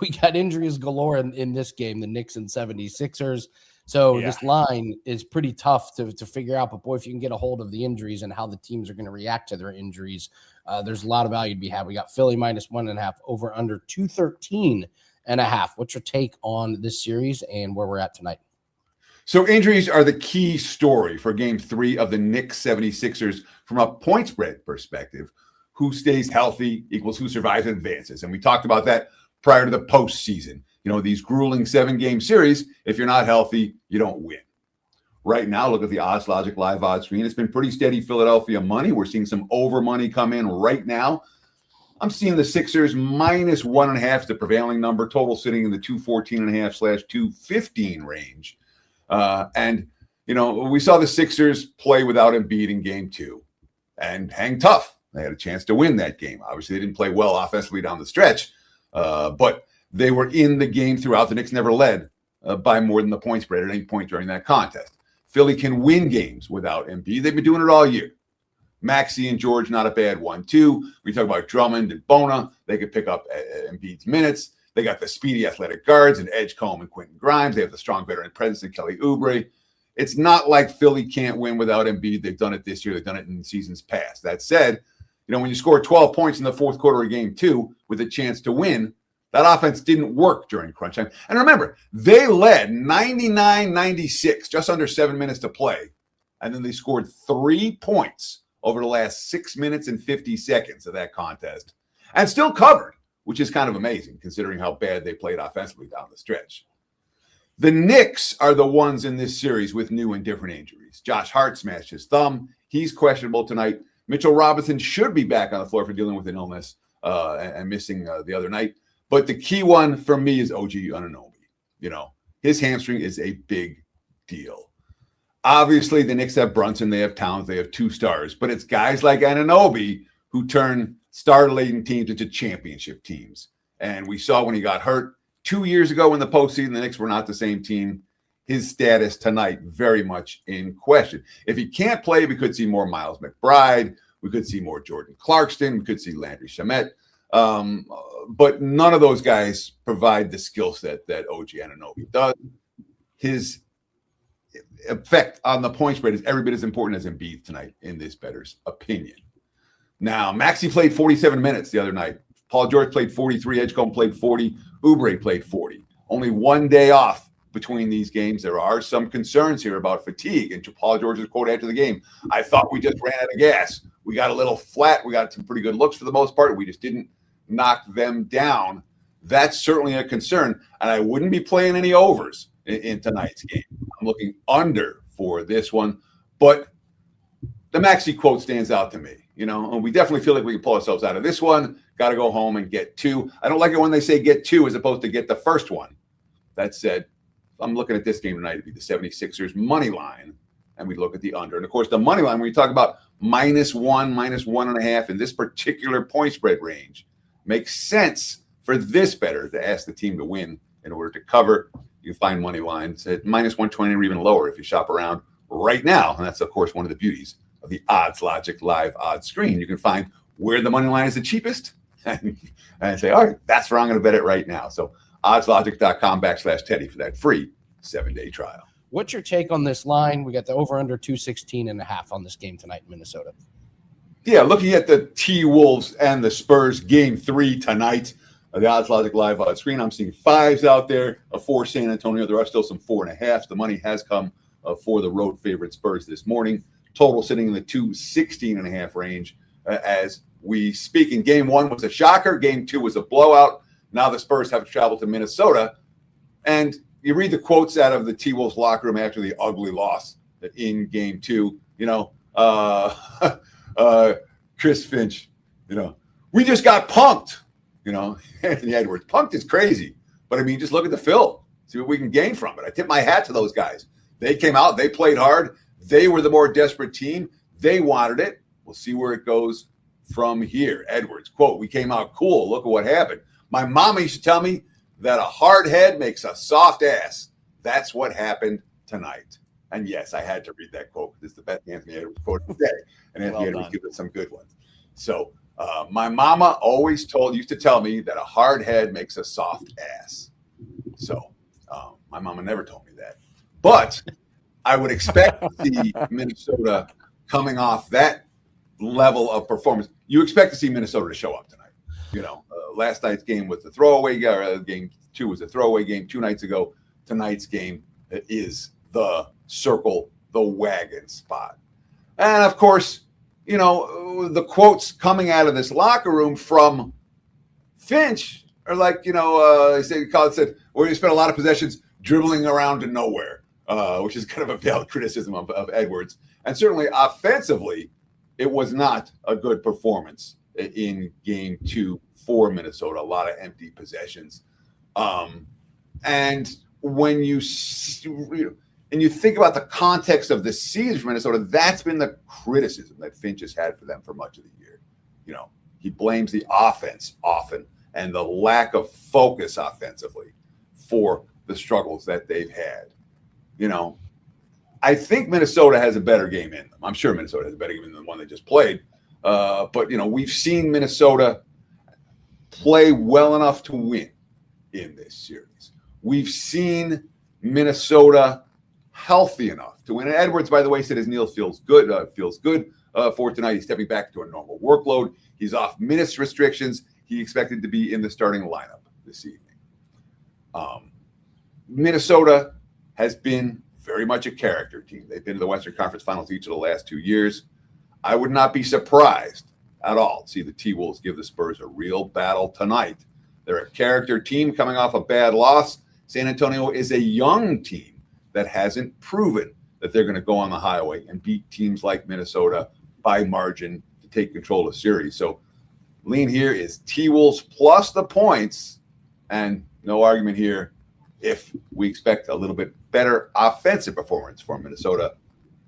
we got injuries galore in this game, the Knicks and 76ers. So this line is pretty tough to figure out. But boy, if you can get a hold of the injuries and how the teams are going to react to their injuries, there's a lot of value to be had. We got Philly -1.5, over under 213.5. What's your take on this series and where we're at tonight? So injuries are the key story for game 3 of the Knicks 76ers from a point spread perspective. Who stays healthy equals who survives and advances. And we talked about that prior to the postseason. These grueling 7-game series, if you're not healthy, you don't win. Right now, look at the Odds Logic live odds screen. It's been pretty steady Philadelphia money. We're seeing some over money come in right now. I'm seeing the Sixers -1.5 is the prevailing number, total sitting in the 214.5/215 range. We saw the Sixers play without Embiid in game 2 and hang tough. They had a chance to win that game. Obviously, they didn't play well offensively down the stretch, but they were in the game throughout. The Knicks never led by more than the point spread at any point during that contest. Philly can win games without Embiid. They've been doing it all year. Maxey and George, not a bad one, too. We talk about Drummond and Bona. They could pick up Embiid's minutes. They got the speedy athletic guards and Edgecombe and Quentin Grimes. They have the strong veteran presence in Kelly Oubre. It's not like Philly can't win without Embiid. They've done it this year. They've done it in seasons past. That said, when you score 12 points in the fourth quarter of game 2 with a chance to win, that offense didn't work during crunch time. And remember, they led 99-96, just under 7 minutes to play. And then they scored 3 points over the last 6 minutes and 50 seconds of that contest and still covered, which is kind of amazing considering how bad they played offensively down the stretch. The Knicks are the ones in this series with new and different injuries. Josh Hart smashed his thumb. He's questionable tonight. Mitchell Robinson should be back on the floor for dealing with an illness and missing the other night. But the key one for me is OG Anunoby. His hamstring is a big deal. Obviously, the Knicks have Brunson, they have Towns, they have 2 stars. But it's guys like Anunoby who turn star-laden teams into championship teams. And we saw when he got hurt 2 years ago in the postseason, the Knicks were not the same team. His status tonight very much in question. If he can't play, we could see more Miles McBride. We could see more Jordan Clarkson. We could see Landry Shamet. But none of those guys provide the skill set that OG Anunoby does. His effect on the point spread is every bit as important as Embiid tonight, in this bettor's opinion. Now, Maxey played 47 minutes the other night. Paul George played 43. Edgecombe played 40. Oubre played 40. Only 1 day off between these games. There are some concerns here about fatigue. And Paul George's quote after the game, "I thought we just ran out of gas. We got a little flat. We got some pretty good looks for the most part. We just didn't knock them down." That's certainly a concern. And I wouldn't be playing any overs in tonight's game. I'm looking under for this one. But the Maxey quote stands out to me. And we definitely feel like we can pull ourselves out of this one. Got to go home and get 2. I don't like it when they say get 2 as opposed to get the first one. That said, I'm looking at this game tonight to be the 76ers money line, and we look at the under. And, of course, the money line, when you talk about -1, -1.5 in this particular point spread range, makes sense for this bettor to ask the team to win in order to cover. You find money lines at -120 or even lower if you shop around right now. And that's, of course, one of the beauties of the Odds Logic live odds screen. You can find where the money line is the cheapest and say, all right, that's where I'm going to bet it right now. So oddslogic.com/Teddy for that free 7-day trial. What's your take on this line? We got the over under 216.5 on this game tonight in Minnesota. Yeah, looking at the T-Wolves and the Spurs game 3 tonight, the Odds Logic live odds screen, I'm seeing 5s out there for San Antonio. There are still some 4.5s. The money has come for the road favorite Spurs this morning. Total sitting in the 216.5 range as we speak. In game 1 was a shocker. Game 2 was a blowout. Now the Spurs have traveled to Minnesota. And you read the quotes out of the T-Wolves locker room after the ugly loss in game 2. Chris Finch, we just got punked. Anthony Edwards, punked is crazy. But, just look at the film. See what we can gain from it. I tip my hat to those guys. They came out. They played hard. They were the more desperate team. They wanted it. We'll see where it goes from here. Edwards, quote, "We came out cool. Look at what happened. My mama used to tell me that a hard head makes a soft ass. That's what happened tonight." And yes, I had to read that quote. It's the best Anthony Edwards quote of the day. And Anthony Edwards gives us some good ones. So My mama always used to tell me that a hard head makes a soft ass. So my mama never told me that. But I would expect to see Minnesota coming off that level of performance. You expect to see Minnesota to show up tonight. Last night's game was the throwaway. Game 2 was a throwaway game 2 nights ago. Tonight's game is the circle the wagon spot. And of course, the quotes coming out of this locker room from Finch are like, Colin said, we're going to spend a lot of possessions dribbling around to nowhere, which is kind of a valid criticism of Edwards. And certainly offensively, it was not a good performance in game 2 for Minnesota. A lot of empty possessions. And when you think about the context of the season for Minnesota, that's been the criticism that Finch has had for them for much of the year. He blames the offense often and the lack of focus offensively for the struggles that they've had. I think Minnesota has a better game in them. I'm sure Minnesota has a better game than the one they just played. But we've seen Minnesota play well enough to win in this series. We've seen Minnesota healthy enough to win. And Edwards, by the way, said his knee feels good for tonight. He's stepping back to a normal workload. He's off minutes restrictions. He expected to be in the starting lineup this evening. Minnesota has been very much a character team. They've been to the Western Conference Finals each of the last 2 years. I would not be surprised at all to see the T-Wolves give the Spurs a real battle tonight. They're a character team coming off a bad loss. San Antonio is a young team that hasn't proven that they're going to go on the highway and beat teams like Minnesota by margin to take control of the series. So lean here is T-Wolves plus the points, and no argument here. If we expect a little bit better offensive performance from Minnesota,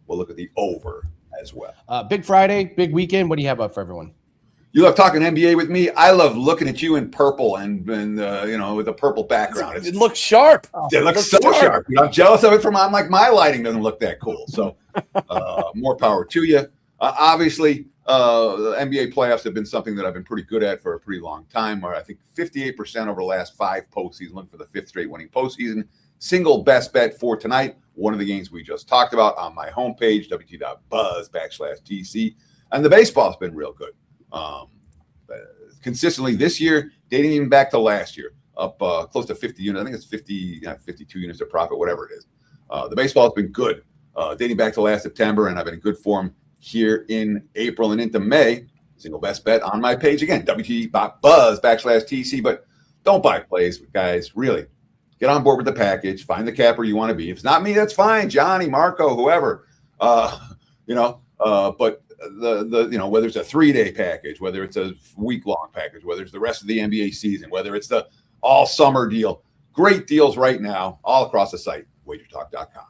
we'll look at the over as well. Big Friday, big weekend. What do you have up for everyone? You love talking NBA with me. I love looking at you in purple and with a purple background. It looks sharp. It looks so sharp. I'm jealous of it I'm like, my lighting doesn't look that cool. So more power to you. Obviously, the NBA playoffs have been something that I've been pretty good at for a pretty long time, where I think 58% over the last 5 postseasons, looking for the 5th straight winning postseason. Single best bet for tonight, one of the games we just talked about on my homepage, wt.buzz/TC. And the baseball's been real good. Consistently this year, dating even back to last year, up close to 50 units. I think it's 52 units of profit, whatever it is. The baseball has been good, dating back to last September, and I've been in good form here in April and into May. Single best bet on my page. Again, wt.buzz/TC. But don't buy plays, guys. Really, get on board with the package. Find the capper you want to be. If it's not me, that's fine. Johnny, Marco, whoever. But whether it's a 3-day package, whether it's a week-long package, whether it's the rest of the NBA season, whether it's the all-summer deal, great deals right now all across the site, WagerTalk.com.